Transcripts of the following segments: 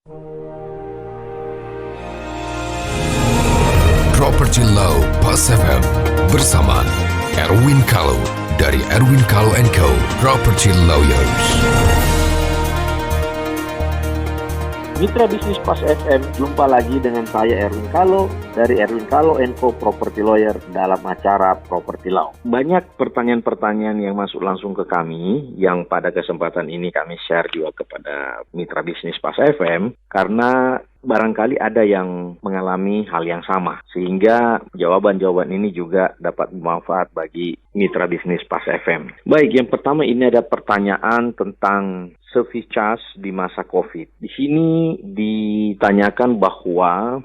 Property Law Pas FM bersama Erwin Kalo dari Erwin Kalo & Co. Property Lawyers. Mitra Bisnis Pas FM, jumpa lagi dengan saya Erwin Kalo dari Erwin Kalo & Co. Property Lawyer dalam acara Property Law. Banyak pertanyaan-pertanyaan yang masuk langsung ke kami, yang pada kesempatan ini kami share juga kepada Mitra Bisnis Pas FM, karena barangkali ada yang mengalami hal yang sama, sehingga jawaban-jawaban ini juga dapat bermanfaat bagi Mitra Bisnis Pas FM. Baik, yang pertama ini ada pertanyaan tentang service charge di masa COVID. Di sini ditanyakan bahwa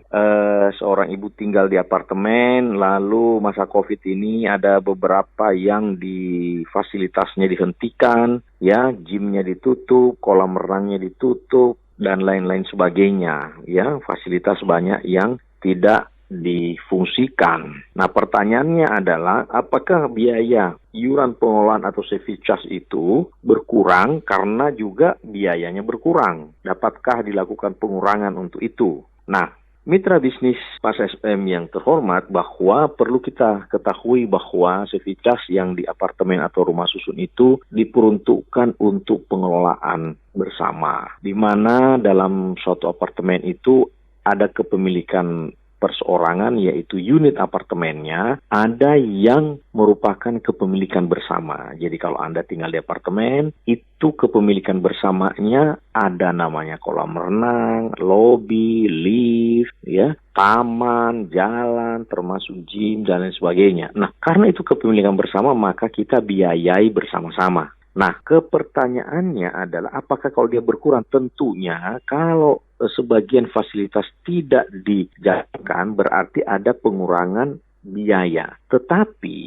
seorang ibu tinggal di apartemen, lalu masa COVID ini ada beberapa yang di fasilitasnya dihentikan, ya, gymnya ditutup, kolam renangnya ditutup, dan lain-lain sebagainya, ya, fasilitas banyak yang tidak difungsikan. Nah, pertanyaannya adalah apakah biaya iuran pengelolaan atau service charge itu berkurang karena juga biayanya berkurang? Dapatkah dilakukan pengurangan untuk itu? Nah, Mitra Bisnis Pas FM yang terhormat, bahwa perlu kita ketahui bahwa service charge yang di apartemen atau rumah susun itu diperuntukkan untuk pengelolaan bersama, di mana dalam suatu apartemen itu ada kepemilikan perseorangan, yaitu unit apartemennya, ada yang merupakan kepemilikan bersama. Jadi kalau Anda tinggal di apartemen, itu kepemilikan bersamanya ada namanya kolam renang, lobi, lift, ya, taman, jalan, termasuk gym, dan lain sebagainya. Nah, karena itu kepemilikan bersama, maka kita biayai bersama-sama. Nah, pertanyaannya adalah apakah kalau dia berkurang? Tentunya kalau sebagian fasilitas tidak dijalankan berarti ada pengurangan biaya. Tetapi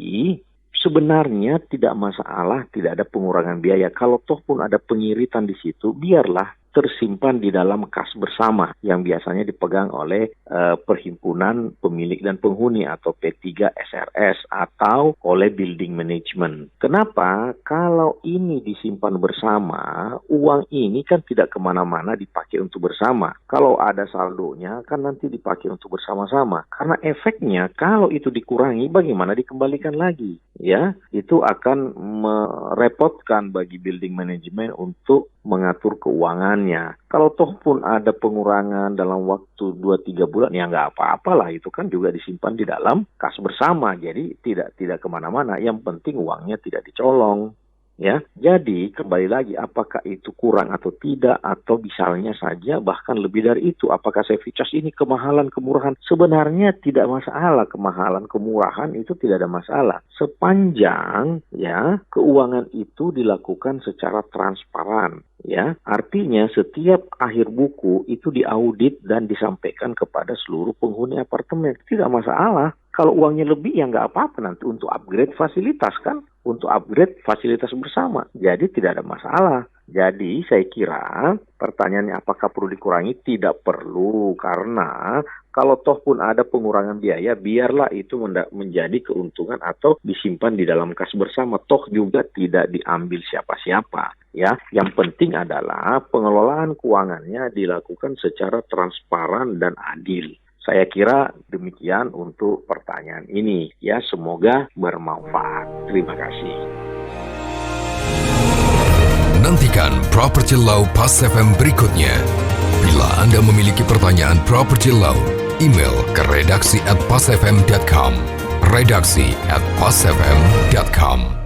sebenarnya tidak masalah tidak ada pengurangan biaya. Kalau toh pun ada pengiritan di situ, biarlah tersimpan di dalam kas bersama yang biasanya dipegang oleh Perhimpunan Pemilik dan Penghuni atau P3 SRS atau oleh Building Management. Kenapa? Kalau ini disimpan bersama, uang ini kan tidak kemana-mana dipakai untuk bersama. Kalau ada saldonya kan nanti dipakai untuk bersama-sama. Karena efeknya kalau itu dikurangi, bagaimana dikembalikan lagi? Ya, itu akan merepotkan bagi Building Management untuk mengatur keuangannya. Kalau toh pun ada pengurangan dalam waktu 2-3 bulan, ya nggak apa-apalah, itu kan juga disimpan di dalam kas bersama, jadi tidak kemana-mana. Yang penting uangnya tidak dicolong. Ya, jadi kembali lagi, apakah itu kurang atau tidak, atau misalnya saja bahkan lebih dari itu, apakah service charge ini kemahalan, kemurahan? Sebenarnya tidak masalah, kemahalan, kemurahan itu tidak ada masalah, sepanjang ya keuangan itu dilakukan secara transparan. Ya, artinya setiap akhir buku itu diaudit dan disampaikan kepada seluruh penghuni apartemen. Tidak masalah. Kalau uangnya lebih ya nggak apa-apa, nanti untuk upgrade fasilitas kan, untuk upgrade fasilitas bersama. Jadi tidak ada masalah. Jadi saya kira pertanyaannya apakah perlu dikurangi? Tidak perlu, karena kalau toh pun ada pengurangan biaya, biarlah itu menjadi keuntungan atau disimpan di dalam kas bersama. Toh juga tidak diambil siapa-siapa. Ya, yang penting adalah pengelolaan keuangannya dilakukan secara transparan dan adil. Saya kira demikian untuk pertanyaan ini. Ya, semoga bermanfaat. Terima kasih. Nantikan Property Law Pas FM berikutnya. Bila Anda memiliki pertanyaan Property Law, email ke redaksi@pasfm.com. redaksi@pasfm.com